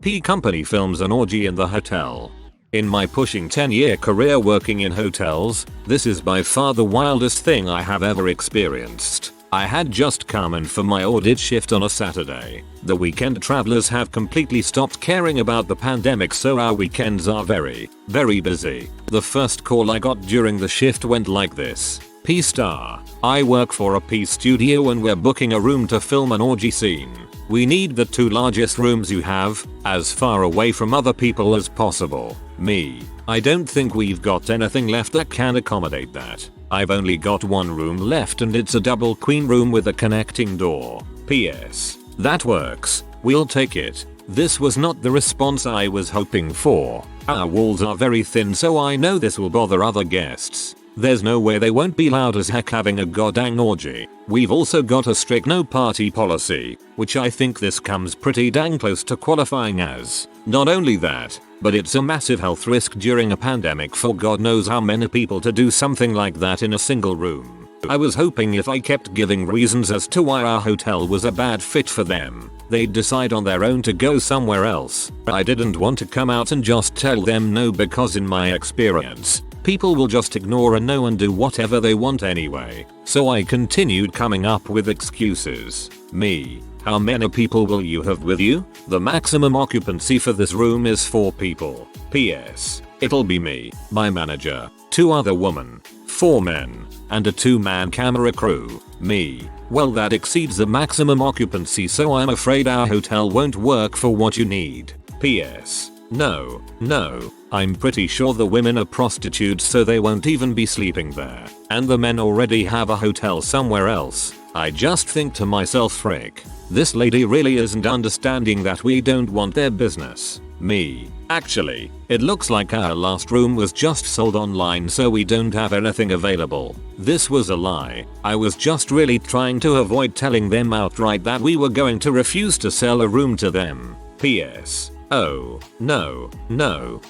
P company films an orgy in the hotel. In my pushing 10-year career working in hotels, this is by far the wildest thing I have ever experienced. I had just come in for my audit shift on a Saturday. The weekend travelers have completely stopped caring about the pandemic, so our weekends are very, very busy. The first call I got during the shift went like this. P star, I work for a P studio and we're booking a room to film an orgy scene. We need the 2 largest rooms you have, as far away from other people as possible. Me, I don't think we've got anything left that can accommodate that. I've only got 1 room left and it's a double queen room with a connecting door. PS. That works. We'll take it. This was not the response I was hoping for. Our walls are very thin, so I know this will bother other guests. There's no way they won't be loud as heck having a goddamn orgy. We've also got a strict no party policy, which I think this comes pretty dang close to qualifying as. Not only that, but it's a massive health risk during a pandemic for God knows how many people to do something like that in a single room. I was hoping if I kept giving reasons as to why our hotel was a bad fit for them, they'd decide on their own to go somewhere else. I didn't want to come out and just tell them no, because in my experience, people will just ignore a no and do whatever they want anyway. So I continued coming up with excuses. Me. How many people will you have with you? The maximum occupancy for this room is 4 people. PS. It'll be me, my manager, 2 other women, 4 men, and a 2-man camera crew. Me. Well, that exceeds the maximum occupancy, so I'm afraid our hotel won't work for what you need. PS. No. I'm pretty sure the women are prostitutes, so they won't even be sleeping there. And the men already have a hotel somewhere else. I just think to myself, frick. This lady really isn't understanding that we don't want their business. Me. Actually, it looks like our last room was just sold online, so we don't have anything available. This was a lie. I was just really trying to avoid telling them outright that we were going to refuse to sell a room to them. PS. Oh, no.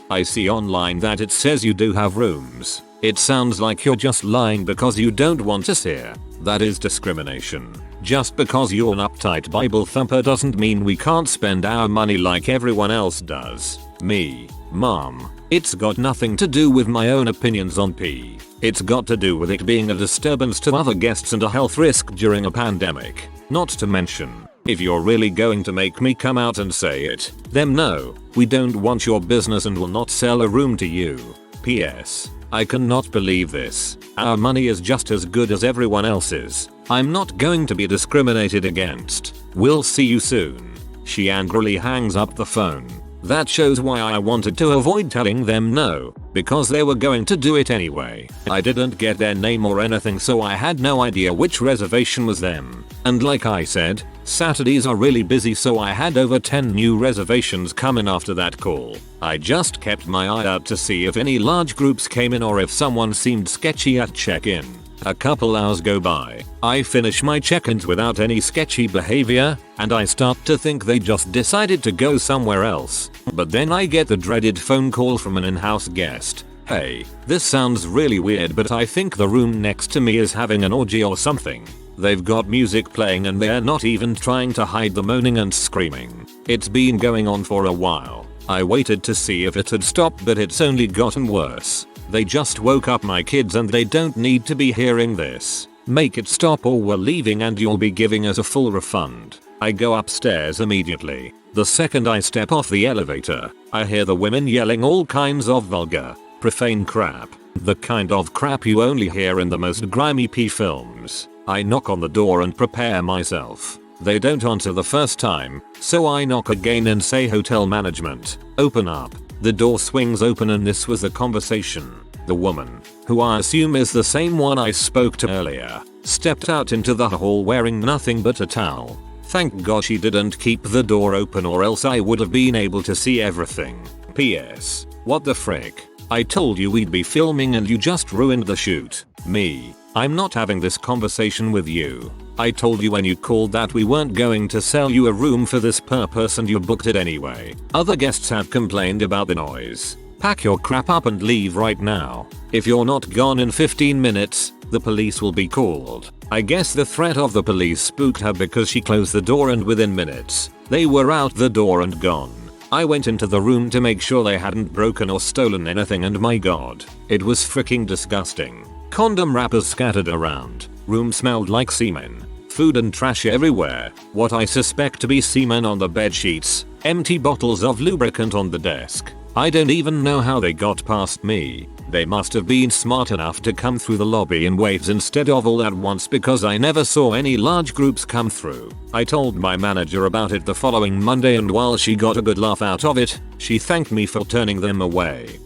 I see online that it says you do have rooms. It sounds like you're just lying because you don't want us here. That is discrimination. Just because you're an uptight Bible thumper doesn't mean we can't spend our money like everyone else does. Me. Mom. It's got nothing to do with my own opinions on P. It's got to do with it being a disturbance to other guests and a health risk during a pandemic. Not to mention, if you're really going to make me come out and say it, then no, we don't want your business and will not sell a room to you. PS. I cannot believe this. Our money is just as good as everyone else's. I'm not going to be discriminated against. We'll see you soon. She angrily hangs up the phone. That shows why I wanted to avoid telling them no, because they were going to do it anyway. I didn't get their name or anything, so I had no idea which reservation was them. And like I said, Saturdays are really busy, so I had over 10 new reservations come in after that call. I just kept my eye out to see if any large groups came in or if someone seemed sketchy at check-in. A couple hours go by, I finish my check-ins without any sketchy behavior, and I start to think they just decided to go somewhere else. But then I get the dreaded phone call from an in-house guest. Hey, this sounds really weird, but I think the room next to me is having an orgy or something. They've got music playing and they're not even trying to hide the moaning and screaming. It's been going on for a while. I waited to see if it had stopped, but it's only gotten worse. They just woke up my kids and they don't need to be hearing this. Make it stop or we're leaving and you'll be giving us a full refund. I go upstairs immediately. The second I step off the elevator, I hear the women yelling all kinds of vulgar, profane crap. The kind of crap you only hear in the most grimy P films. I knock on the door and prepare myself. They don't answer the first time, so I knock again and say, "Hotel management, open up." The door swings open and this was the conversation. The woman, who I assume is the same one I spoke to earlier, stepped out into the hall wearing nothing but a towel. Thank God she didn't keep the door open, or else I would have been able to see everything. PS. What the frick? I told you we'd be filming and you just ruined the shoot. Me. I'm not having this conversation with you. I told you when you called that we weren't going to sell you a room for this purpose and you booked it anyway. Other guests have complained about the noise. Pack your crap up and leave right now. If you're not gone in 15 minutes, the police will be called. I guess the threat of the police spooked her because she closed the door and within minutes, they were out the door and gone. I went into the room to make sure they hadn't broken or stolen anything, and my god, it was freaking disgusting. Condom wrappers scattered around. Room smelled like semen. Food and trash everywhere. What I suspect to be semen on the bed sheets. Empty bottles of lubricant on the desk. I don't even know how they got past me. They must have been smart enough to come through the lobby in waves instead of all at once, because I never saw any large groups come through. I told my manager about it the following Monday, and while she got a good laugh out of it, she thanked me for turning them away.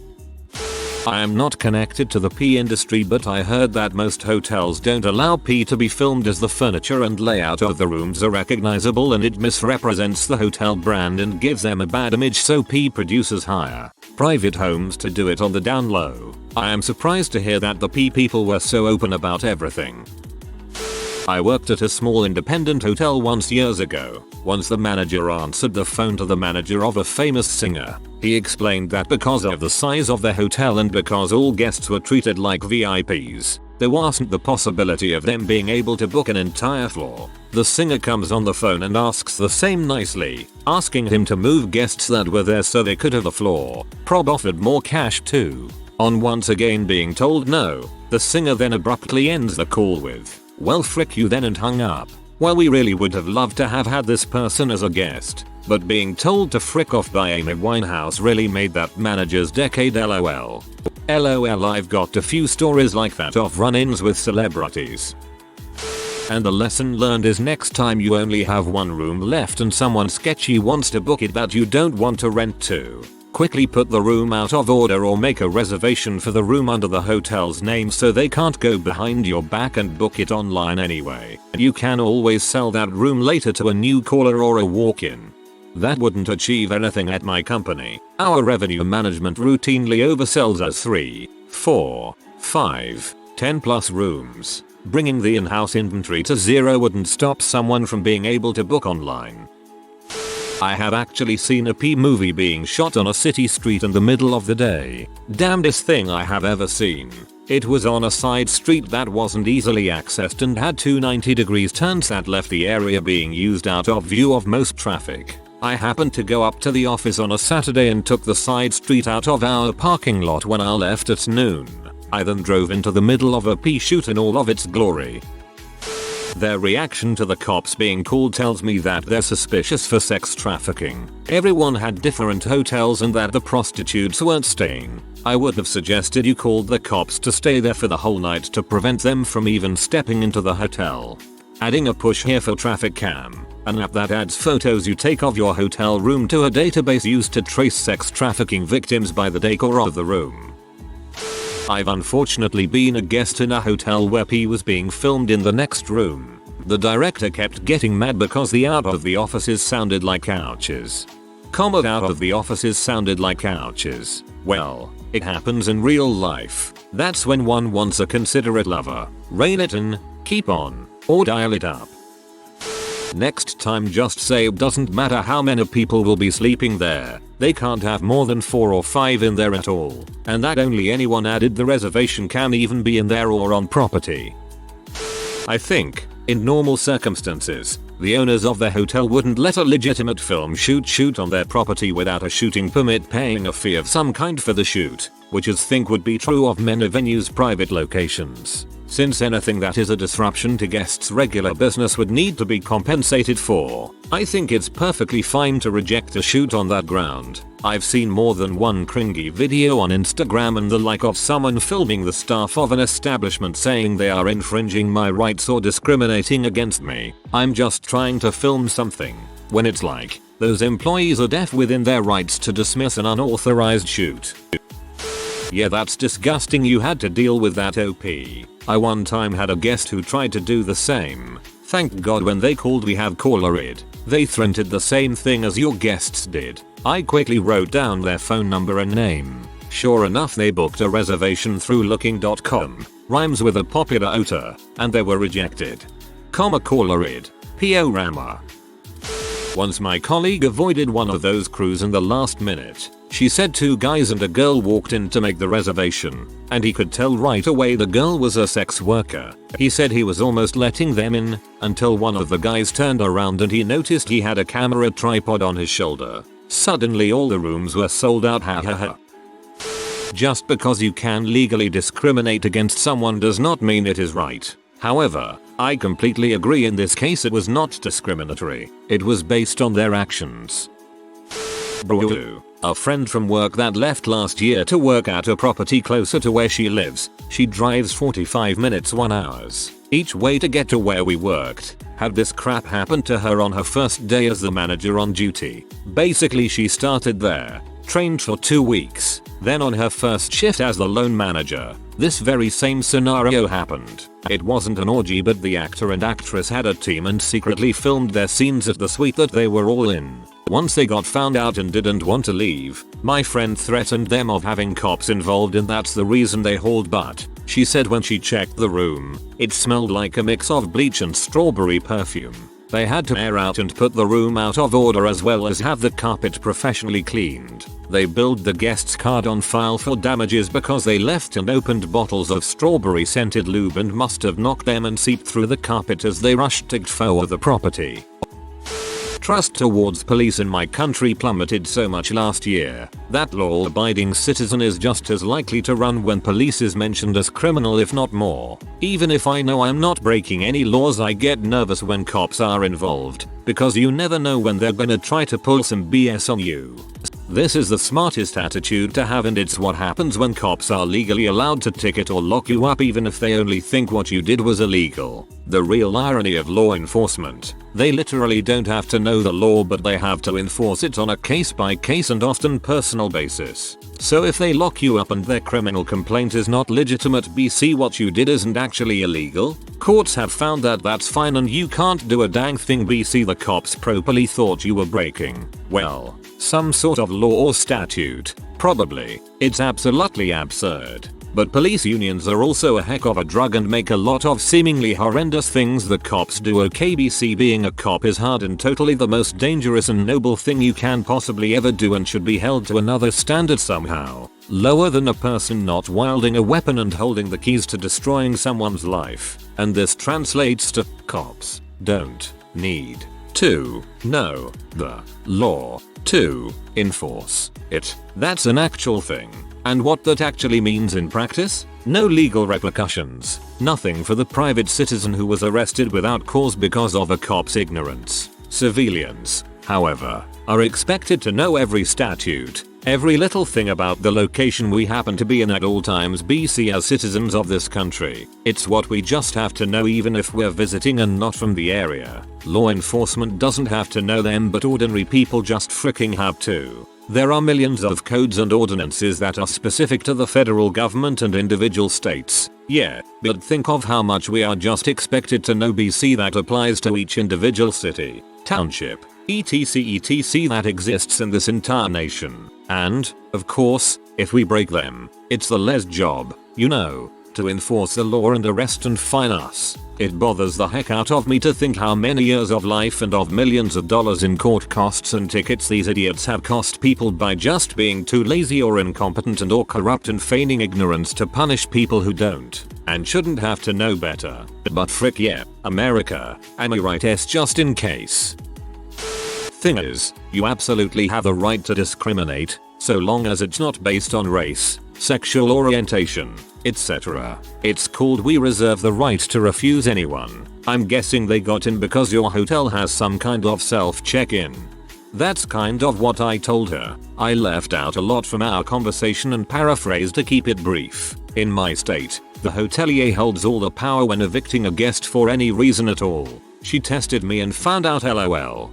I am not connected to the pee industry, but I heard that most hotels don't allow pee to be filmed, as the furniture and layout of the rooms are recognizable and it misrepresents the hotel brand and gives them a bad image, so pee producers hire private homes to do it on the down low. I am surprised to hear that the pee people were so open about everything. I worked at a small independent hotel once years ago. Once the manager answered the phone to the manager of a famous singer. He explained that because of the size of the hotel and because all guests were treated like VIPs, there wasn't the possibility of them being able to book an entire floor. The singer comes on the phone and asks the same nicely, asking him to move guests that were there so they could have the floor. Prob offered more cash too. On once again being told no, the singer then abruptly ends the call with, "Well frick you then," and hung up. Well, we really would have loved to have had this person as a guest, but being told to frick off by Amy Winehouse really made that manager's decade lol. LOL, I've got a few stories like that of run-ins with celebrities. And the lesson learned is, next time you only have one room left and someone sketchy wants to book it that you don't want to rent to, quickly put the room out of order or make a reservation for the room under the hotel's name so they can't go behind your back and book it online anyway. You can always sell that room later to a new caller or a walk-in. That wouldn't achieve anything at my company. Our revenue management routinely oversells us 3, 4, 5, 10 plus rooms. Bringing the in-house inventory to zero wouldn't stop someone from being able to book online. I have actually seen a pee movie being shot on a city street in the middle of the day. Damnedest thing I have ever seen. It was on a side street that wasn't easily accessed and had two 90-degree turns that left the area being used out of view of most traffic. I happened to go up to the office on a Saturday and took the side street out of our parking lot when I left at noon. I then drove into the middle of a pee shoot in all of its glory. Their reaction to the cops being called tells me that they're suspicious for sex trafficking. Everyone had different hotels and that the prostitutes weren't staying. I would have suggested you called the cops to stay there for the whole night to prevent them from even stepping into the hotel. Adding a push here for Traffic Cam, an app that adds photos you take of your hotel room to a database used to trace sex trafficking victims by the decor of the room. I've unfortunately been a guest in a hotel where pee was being filmed in the next room. The director kept getting mad because the out of the offices sounded like couches. Out of the offices sounded like couches. Well, it happens in real life. That's when one wants a considerate lover. Rein it in, keep on, or dial it up. Next time just say it doesn't matter how many people will be sleeping there. They can't have more than 4 or 5 in there at all. And that only anyone added the reservation can even be in there or on property. I think, in normal circumstances, the owners of the hotel wouldn't let a legitimate film shoot on their property without a shooting permit, paying a fee of some kind for the shoot, which I think would be true of many venues' private locations. Since anything that is a disruption to guests' regular business would need to be compensated for, I think it's perfectly fine to reject a shoot on that ground. I've seen more than one cringy video on Instagram and the like of someone filming the staff of an establishment saying they are infringing my rights or discriminating against me. I'm just trying to film something, when it's like, those employees are deaf within their rights to dismiss an unauthorized shoot. Yeah, that's disgusting you had to deal with that OP. I one time had a guest who tried to do the same. Thank God when they called we have caller ID. They threatened the same thing as your guests did. I quickly wrote down their phone number and name. Sure enough, they booked a reservation through looking.com. Rhymes with a popular author, and they were rejected. Caller ID. PO Rama. Once my colleague avoided one of those crews in the last minute. She said 2 guys and a girl walked in to make the reservation, and he could tell right away the girl was a sex worker. He said he was almost letting them in, until one of the guys turned around and he noticed he had a camera tripod on his shoulder. Suddenly all the rooms were sold out, ha ha ha. Just because you can legally discriminate against someone does not mean it is right. However, I completely agree in this case it was not discriminatory. It was based on their actions. Bro, a friend from work that left last year to work at a property closer to where she lives. She drives 45 minutes 1 hour each way to get to where we worked. Had this crap happen to her on her first day as the manager on duty. Basically she started there, trained for 2 weeks, then on her first shift as the lone manager, this very same scenario happened. It wasn't an orgy, but the actor and actress had a team and secretly filmed their scenes at the suite that they were all in. Once they got found out and didn't want to leave, my friend threatened them of having cops involved, and that's the reason they hauled butt. She said when she checked the room, it smelled like a mix of bleach and strawberry perfume. They had to air out and put the room out of order as well as have the carpet professionally cleaned. They billed the guest's card on file for damages because they left and opened bottles of strawberry scented lube and must have knocked them and seeped through the carpet as they rushed to for the property. Trust towards police in my country plummeted so much last year that law-abiding citizen is just as likely to run when police is mentioned as criminal, if not more. Even if I know I'm not breaking any laws, I get nervous when cops are involved, because you never know when they're gonna try to pull some BS on you. This is the smartest attitude to have, and it's what happens when cops are legally allowed to ticket or lock you up even if they only think what you did was illegal. The real irony of law enforcement: they literally don't have to know the law, but they have to enforce it on a case-by-case and often personal basis. So if they lock you up and their criminal complaint is not legitimate, BC what you did isn't actually illegal, courts have found that that's fine and you can't do a dang thing, BC the cops properly thought you were breaking, well, some sort of law or statute. Probably. It's absolutely absurd. But police unions are also a heck of a drug and make a lot of seemingly horrendous things the cops do. Okay, BC being a cop is hard and totally the most dangerous and noble thing you can possibly ever do and should be held to another standard somehow. Lower than a person not wielding a weapon and holding the keys to destroying someone's life. And this translates to: cops don't need to know the law to enforce it. That's an actual thing. And what that actually means in practice? No legal repercussions. Nothing for the private citizen who was arrested without cause because of a cop's ignorance. Civilians, however, are expected to know every statute, every little thing about the location we happen to be in at all times, BC, as citizens of this country. It's what we just have to know even if we're visiting and not from the area. Law enforcement doesn't have to know them, but ordinary people just freaking have to. There are millions of codes and ordinances that are specific to the federal government and individual states. Yeah, but think of how much we are just expected to know, BC, that applies to each individual city, township, etc that exists in this entire nation. And, of course, if we break them, it's the les job, you know, to enforce the law and arrest and fine us. It bothers the heck out of me to think how many years of life and of millions of dollars in court costs and tickets these idiots have cost people by just being too lazy or incompetent and or corrupt and feigning ignorance to punish people who don't and shouldn't have to know better. But frick yeah, America, am I right? Just in case. Thing is, you absolutely have the right to discriminate, so long as it's not based on race, sexual orientation, etc. It's called we reserve the right to refuse anyone. I'm guessing they got in because your hotel has some kind of self-check-in. That's kind of what I told her. I left out a lot from our conversation and paraphrased to keep it brief. In my state, the hotelier holds all the power when evicting a guest for any reason at all. She tested me and found out, LOL.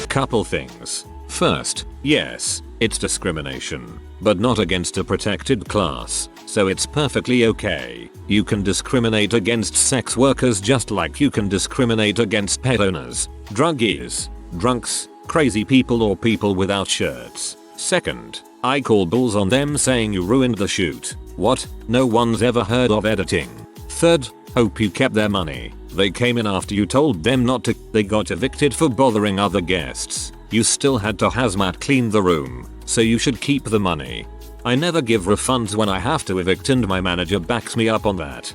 Couple things. First, yes, it's discrimination, but not against a protected class, so it's perfectly okay. You can discriminate against sex workers just like you can discriminate against pet owners, druggies, drunks, crazy people, or people without shirts. Second, I call bulls on them saying you ruined the shoot. What? No one's ever heard of editing. Third, hope you kept their money. They came in after you told them not to. They got evicted for bothering other guests. You still had to hazmat clean the room, so you should keep the money. I never give refunds when I have to evict, and my manager backs me up on that.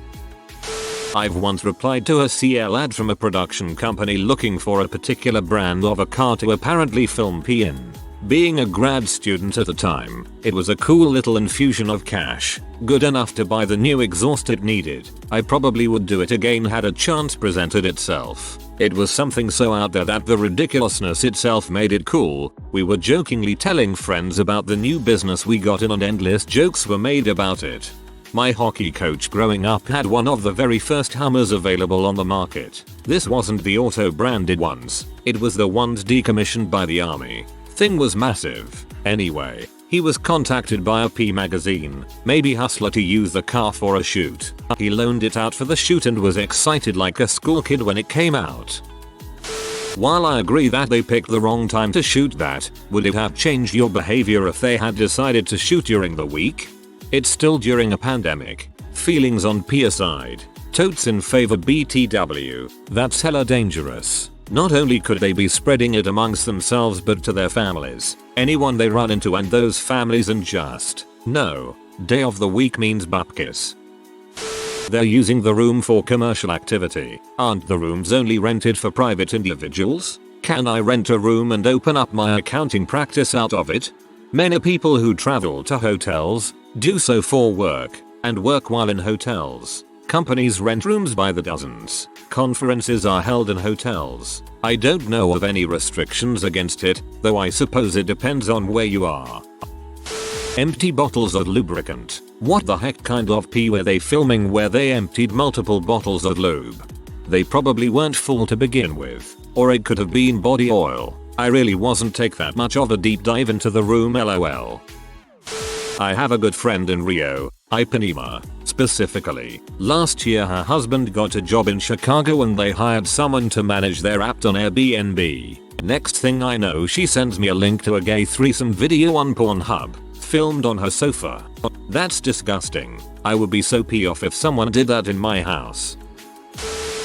I've once replied to a CL ad from a production company looking for a particular brand of a car to apparently film P in. Being a grad student at the time, it was a cool little infusion of cash, good enough to buy the new exhaust it needed. I probably would do it again had a chance presented itself. It was something so out there that the ridiculousness itself made it cool. We were jokingly telling friends about the new business we got in and endless jokes were made about it. My hockey coach growing up had one of the very first Hummers available on the market. This wasn't the auto branded ones, it was the ones decommissioned by the army. Thing was massive. Anyway, he was contacted by a P magazine, maybe Hustler, to use the car for a shoot. He loaned it out for the shoot and was excited like a school kid when it came out. While I agree that they picked the wrong time to shoot that, would it have changed your behavior if they had decided to shoot during the week? It's still during a pandemic. Feelings on P aside. Totes in favor BTW. That's hella dangerous. Not only could they be spreading it amongst themselves but to their families, anyone they run into, and those families, and just, no. Day of the week means bupkis. They're using the room for commercial activity. Aren't the rooms only rented for private individuals? Can I rent a room and open up my accounting practice out of it? Many people who travel to hotels do so for work, and work while in hotels. Companies rent rooms by the dozens. Conferences are held in hotels. I don't know of any restrictions against it, though I suppose it depends on where you are. Empty bottles of lubricant. What the heck kind of P were they filming where they emptied multiple bottles of lube? They probably weren't full to begin with. Or it could have been body oil. I really wasn't take that much of a deep dive into the room, lol. I have a good friend in Rio, Ipanema. Specifically, last year her husband got a job in Chicago and they hired someone to manage their app on Airbnb. Next thing I know, she sends me a link to a gay threesome video on Pornhub, filmed on her sofa. That's disgusting. I would be so pissed off if someone did that in my house.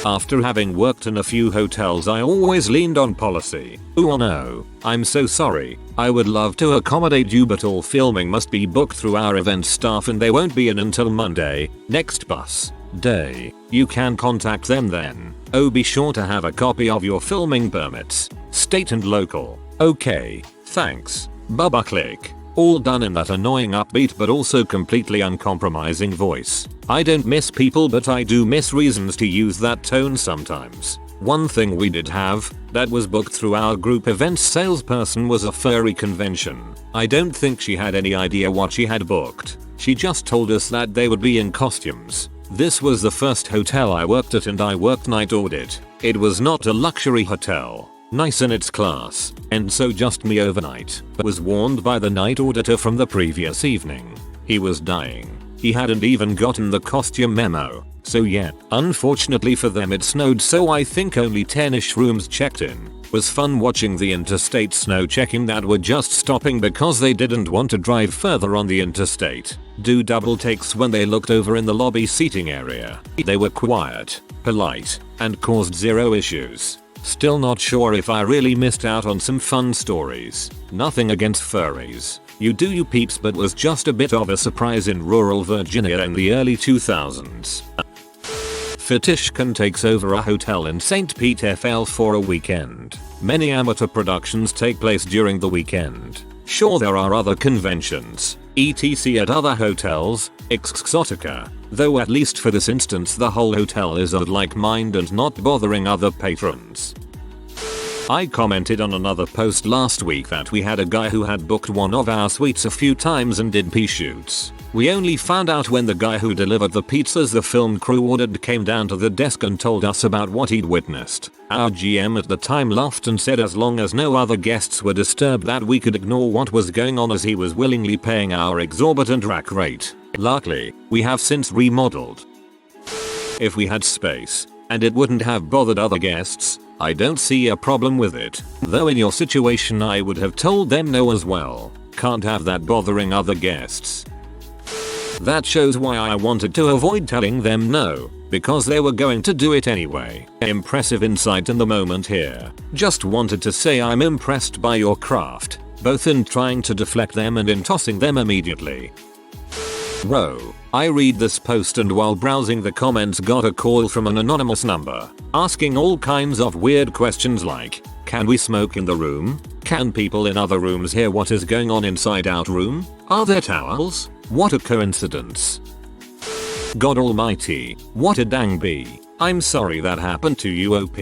After having worked in a few hotels, I always leaned on policy. Oh no, I'm so sorry. I would love to accommodate you, but all filming must be booked through our event staff and they won't be in until Monday, next bus day. You can contact them then. Oh, be sure to have a copy of your filming permits, state and local. Okay, thanks. Bubba click. All done in that annoying upbeat but also completely uncompromising voice. I don't miss people, but I do miss reasons to use that tone sometimes. One thing we did have that was booked through our group events salesperson was a furry convention. I don't think she had any idea what she had booked. She just told us that they would be in costumes. This was the first hotel I worked at and I worked night audit. It was not a luxury hotel. Nice in its class, and so just me overnight, but was warned by the night auditor from the previous evening. He was dying. He hadn't even gotten the costume memo. So yeah, unfortunately for them it snowed, so I think only 10ish rooms checked in. Was fun watching the interstate snow checking that were just stopping because they didn't want to drive further on the interstate. Do double takes when they looked over in the lobby seating area. They were quiet, polite, and caused zero issues. Still not sure if I really missed out on some fun stories. Nothing against furries. You do you peeps, but was just a bit of a surprise in rural Virginia in the early 2000s. Fetishkan takes over a hotel in St. Pete FL for a weekend. Many amateur productions take place during the weekend. Sure, there are other conventions, etc. at other hotels, exotica, though at least for this instance the whole hotel is of like mind and not bothering other patrons. I commented on another post last week that we had a guy who had booked one of our suites a few times and did pee shoots. We only found out when the guy who delivered the pizzas the film crew ordered came down to the desk and told us about what he'd witnessed. Our GM at the time laughed and said as long as no other guests were disturbed that we could ignore what was going on, as he was willingly paying our exorbitant rack rate. Luckily, we have since remodeled. If we had space, and it wouldn't have bothered other guests, I don't see a problem with it. Though in your situation I would have told them no as well. Can't have that bothering other guests. That shows why I wanted to avoid telling them no, because they were going to do it anyway. Impressive insight in the moment here. Just wanted to say I'm impressed by your craft, both in trying to deflect them and in tossing them immediately. Row. I read this post and while browsing the comments got a call from an anonymous number, asking all kinds of weird questions like, can we smoke in the room? Can people in other rooms hear what is going on inside our room? Are there towels? What a coincidence. God almighty, what a dang bee. I'm sorry that happened to you OP.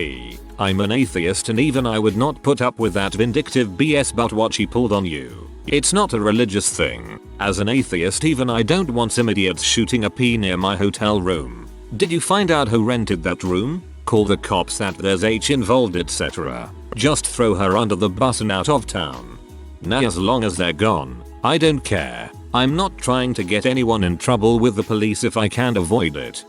I'm an atheist and even I would not put up with that vindictive BS but what she pulled on you. It's not a religious thing. As an atheist even I don't want some idiots shooting a pea near my hotel room. Did you find out who rented that room? Call the cops that there's H involved etc. Just throw her under the bus and out of town. Nah, as long as they're gone, I don't care. I'm not trying to get anyone in trouble with the police if I can avoid it.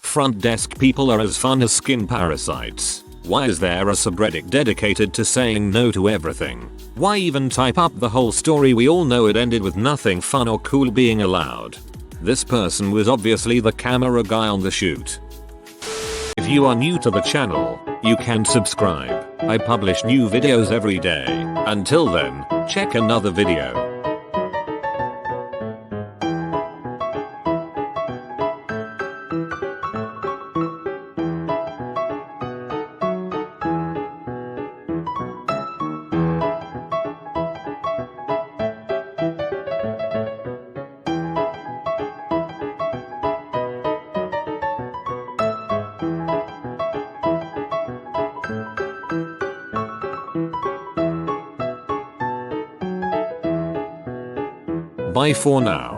Front desk people are as fun as skin parasites. Why is there a subreddit dedicated to saying no to everything? Why even type up the whole story? We all know it ended with nothing fun or cool being allowed. This person was obviously the camera guy on the shoot. If you are new to the channel, you can subscribe. I publish new videos every day. Until then, check another video. Bye for now.